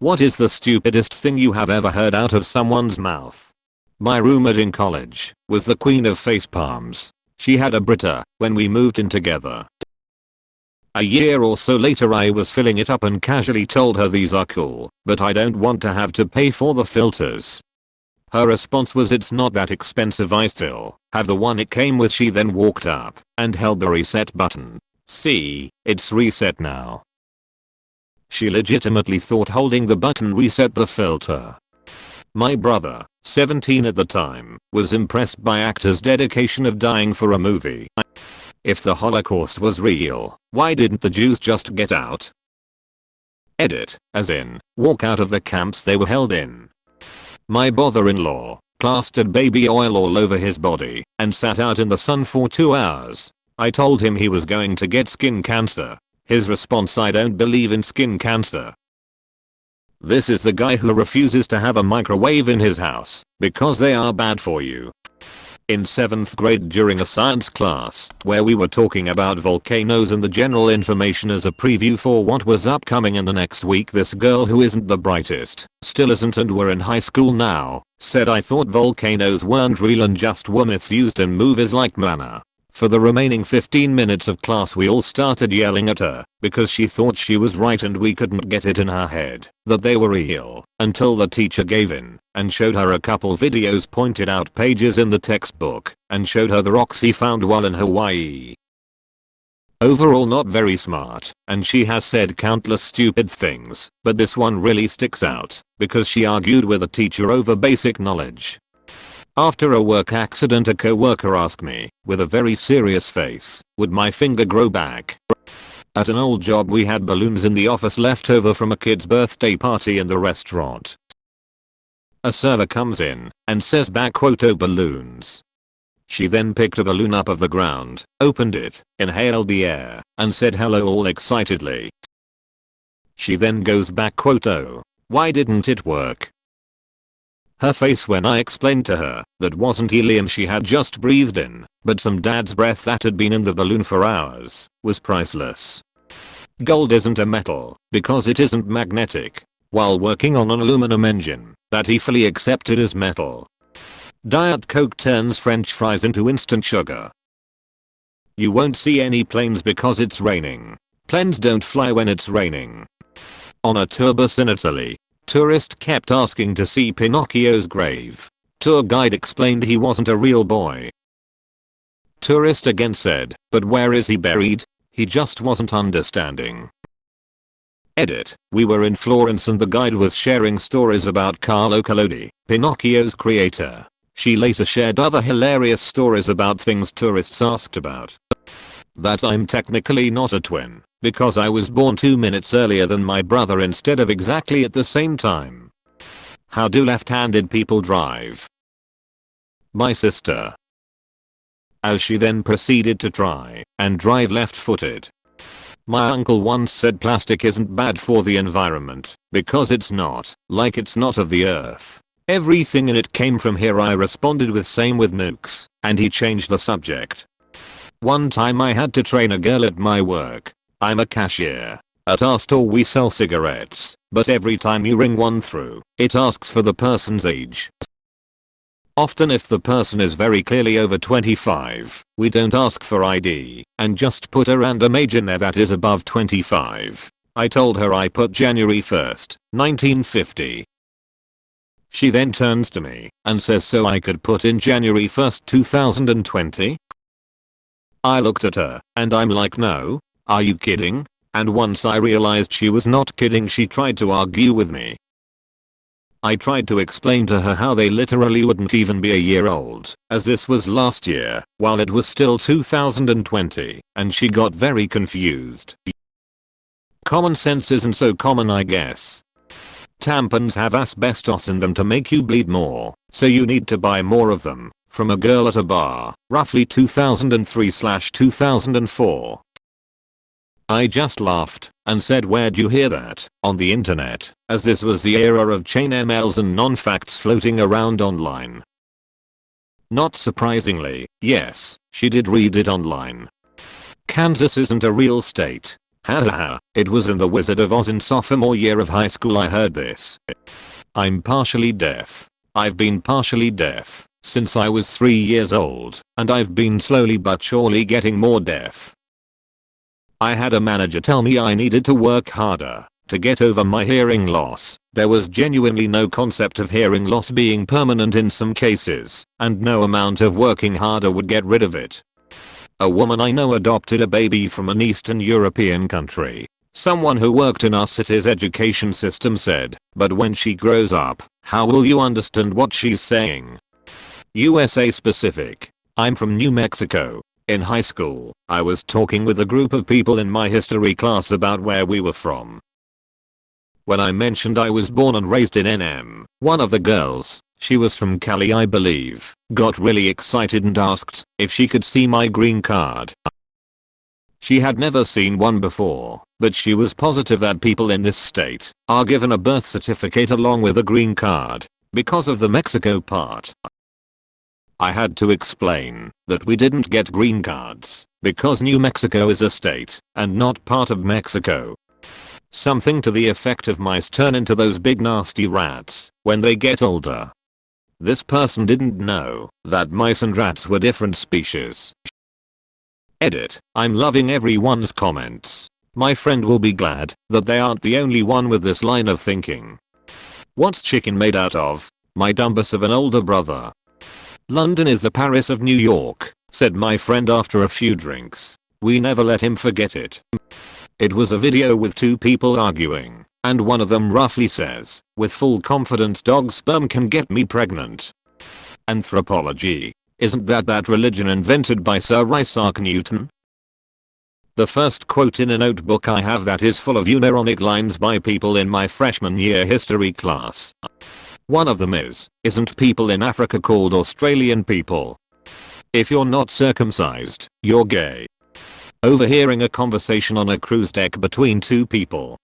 What is the stupidest thing you have ever heard out of someone's mouth? My roommate in college was the queen of face palms. She had a Brita when we moved in together. A year or so later I was filling it up and casually told her these are cool, but I don't want to have to pay for the filters. Her response was, it's not that expensive, I still have the one it came with. She then walked up and held the reset button. See, it's reset now. She legitimately thought holding the button reset the filter. My brother, 17 at the time, was impressed by actors' dedication of dying for a movie. If the Holocaust was real, why didn't the Jews just get out? Edit, as in, walk out of the camps they were held in. My brother-in-law plastered baby oil all over his body and sat out in the sun for 2 hours. I told him he was going to get skin cancer. His response, I don't believe in skin cancer. This is the guy who refuses to have a microwave in his house because they are bad for you. In 7th grade during a science class where we were talking about volcanoes and the general information as a preview for what was upcoming in the next week, this girl who isn't the brightest, still isn't and we're in high school now, said I thought volcanoes weren't real and just were myths used in movies like Manna. For the remaining 15 minutes of class we all started yelling at her because she thought she was right and we couldn't get it in her head that they were real until the teacher gave in and showed her a couple videos, pointed out pages in the textbook, and showed her the rocks he found while in Hawaii. Overall not very smart, and she has said countless stupid things, but this one really sticks out because she argued with a teacher over basic knowledge. After a work accident, a co-worker asked me, with a very serious face, would my finger grow back? At an old job we had balloons in the office left over from a kid's birthday party in the restaurant. A server comes in and says "Oh, balloons." She then picked a balloon up of the ground, opened it, inhaled the air, and said hello all excitedly. She then goes "Oh, why didn't it work?" Her face when I explained to her that wasn't helium she had just breathed in, but some dad's breath that had been in the balloon for hours, was priceless. Gold isn't a metal because it isn't magnetic. While working on an aluminum engine that he fully accepted as metal. Diet Coke turns French fries into instant sugar. You won't see any planes because it's raining. Planes don't fly when it's raining. On a tour bus in Italy, tourist kept asking to see Pinocchio's grave. Tour guide explained he wasn't a real boy. Tourist again said, but where is he buried? He just wasn't understanding. Edit, we were in Florence and the guide was sharing stories about Carlo Collodi, Pinocchio's creator. She later shared other hilarious stories about things tourists asked about. That I'm technically not a twin, because I was born 2 minutes earlier than my brother instead of exactly at the same time. How do left-handed people drive? My sister. As she then proceeded to try and drive left-footed. My uncle once said plastic isn't bad for the environment, because it's not, like it's not of the earth. Everything in it came from here. I responded with same with nukes, and he changed the subject. One time I had to train a girl at my work. I'm a cashier. At our store we sell cigarettes, but every time you ring one through, it asks for the person's age. Often if the person is very clearly over 25, we don't ask for ID, and just put a random age in there that is above 25. I told her I put January 1st, 1950. She then turns to me and says so I could put in January 1st, 2020? I looked at her and I'm like, no, are you kidding? And once I realized she was not kidding, she tried to argue with me. I tried to explain to her how they literally wouldn't even be a year old, as this was last year, while it was still 2020, and she got very confused. Common sense isn't so common, I guess. Tampons have asbestos in them to make you bleed more, so you need to buy more of them, from a girl at a bar, roughly 2003/2004. I just laughed and said, where'd you hear that? On the internet, as this was the era of chain MLs and non-facts floating around online. Not surprisingly, yes, she did read it online. Kansas isn't a real state. Haha, it was in The Wizard of Oz in sophomore year of high school I heard this. I'm partially deaf. I've been partially deaf since I was 3 years old, and I've been slowly but surely getting more deaf. I had a manager tell me I needed to work harder to get over my hearing loss. There was genuinely no concept of hearing loss being permanent in some cases, and no amount of working harder would get rid of it. A woman I know adopted a baby from an Eastern European country. Someone who worked in our city's education system said, but when she grows up, how will you understand what she's saying? USA specific. I'm from New Mexico. In high school, I was talking with a group of people in my history class about where we were from. When I mentioned I was born and raised in NM, one of the girls, she was from Cali I believe, got really excited and asked if she could see my green card. She had never seen one before, but she was positive that people in this state are given a birth certificate along with a green card, because of the Mexico part. I had to explain that we didn't get green cards because New Mexico is a state and not part of Mexico. Something to the effect of mice turn into those big nasty rats when they get older. This person didn't know that mice and rats were different species. Edit. I'm loving everyone's comments. My friend will be glad that they aren't the only one with this line of thinking. What's chicken made out of? My dumbus of an older brother. London is the Paris of New York, said my friend after a few drinks. We never let him forget it. It was a video with two people arguing, and one of them roughly says, with full confidence dog sperm can get me pregnant. Anthropology. Isn't that religion invented by Sir Isaac Newton? The first quote in a notebook I have that is full of unironic lines by people in my freshman year history class. One of them is, isn't people in Africa called Australian people? If you're not circumcised, you're gay. Overhearing a conversation on a cruise deck between two people.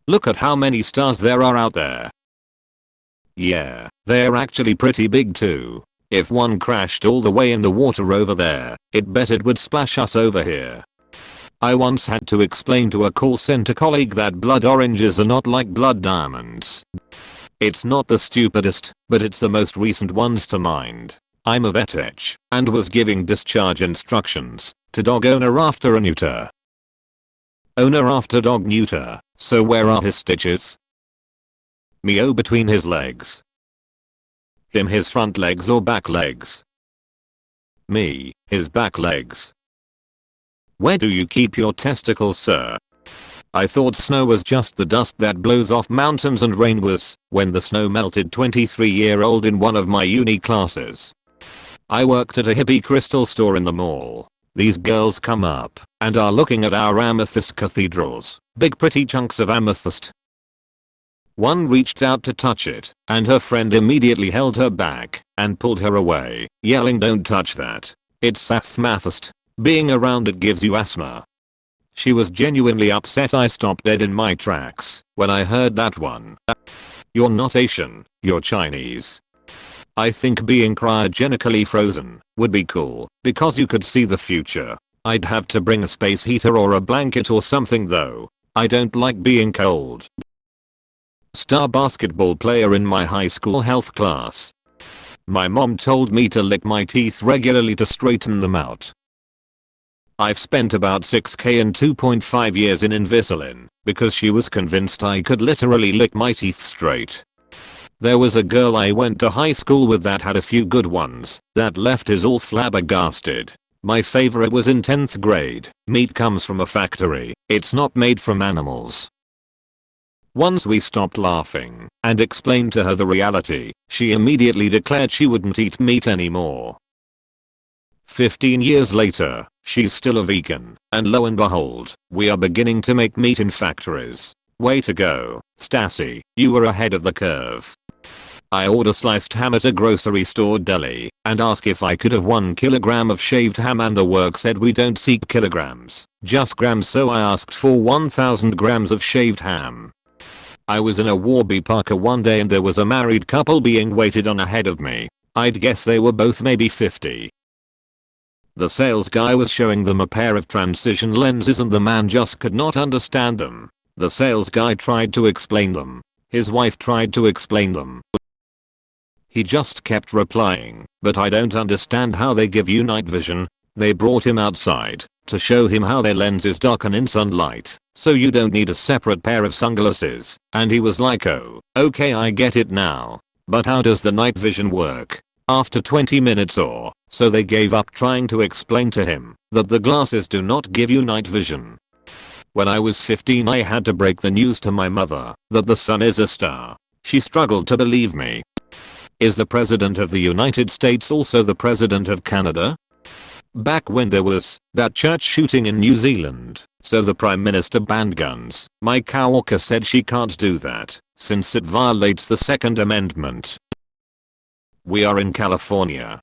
Look at how many stars there are out there. Yeah, they're actually pretty big too. If one crashed all the way in the water over there, bet it would splash us over here. I once had to explain to a call center colleague that blood oranges are not like blood diamonds. It's not the stupidest, but it's the most recent ones to mind. I'm a vet and was giving discharge instructions to dog owner after a neuter. Owner after dog neuter, so where are his stitches? Meow between his legs. Him his front legs or back legs? Me, his back legs. Where do you keep your testicles, sir? I thought snow was just the dust that blows off mountains and rain was when the snow melted. 23-year-old in one of my uni classes. I worked at a hippie crystal store in the mall. These girls come up and are looking at our amethyst cathedrals, big pretty chunks of amethyst. One reached out to touch it, and her friend immediately held her back and pulled her away, yelling, "Don't touch that. It's amethyst. Being around it gives you asthma." She was genuinely upset. I stopped dead in my tracks when I heard that one. You're not Asian, you're Chinese. I think being cryogenically frozen would be cool because you could see the future. I'd have to bring a space heater or a blanket or something though. I don't like being cold. Star basketball player in my high school health class. My mom told me to lick my teeth regularly to straighten them out. I've spent about $6,000 and 2.5 years in Invisalign because she was convinced I could literally lick my teeth straight. There was a girl I went to high school with that had a few good ones that left us all flabbergasted. My favorite was in 10th grade. Meat comes from a factory. It's not made from animals. Once we stopped laughing and explained to her the reality, she immediately declared she wouldn't eat meat anymore. 15 years later, she's still a vegan, and lo and behold, we are beginning to make meat in factories. Way to go, Stassi, you were ahead of the curve. I order sliced ham at a grocery store deli and ask if I could have 1 kilogram of shaved ham and the work said we don't seek kilograms, just grams, so I asked for 1000 grams of shaved ham. I was in a Warby Parker one day and there was a married couple being waited on ahead of me. I'd guess they were both maybe 50. The sales guy was showing them a pair of transition lenses and the man just could not understand them. The sales guy tried to explain them. His wife tried to explain them. He just kept replying, "But I don't understand how they give you night vision." They brought him outside to show him how their lenses darken in sunlight, so you don't need a separate pair of sunglasses. And he was like, "Oh, okay, I get it now. But how does the night vision work?" After 20 minutes or so they gave up trying to explain to him that the glasses do not give you night vision. When I was 15 I had to break the news to my mother that the sun is a star. She struggled to believe me. Is the President of the United States also the President of Canada? Back when there was that church shooting in New Zealand, so the Prime Minister banned guns, my coworker said she can't do that since it violates the Second Amendment. We are in California.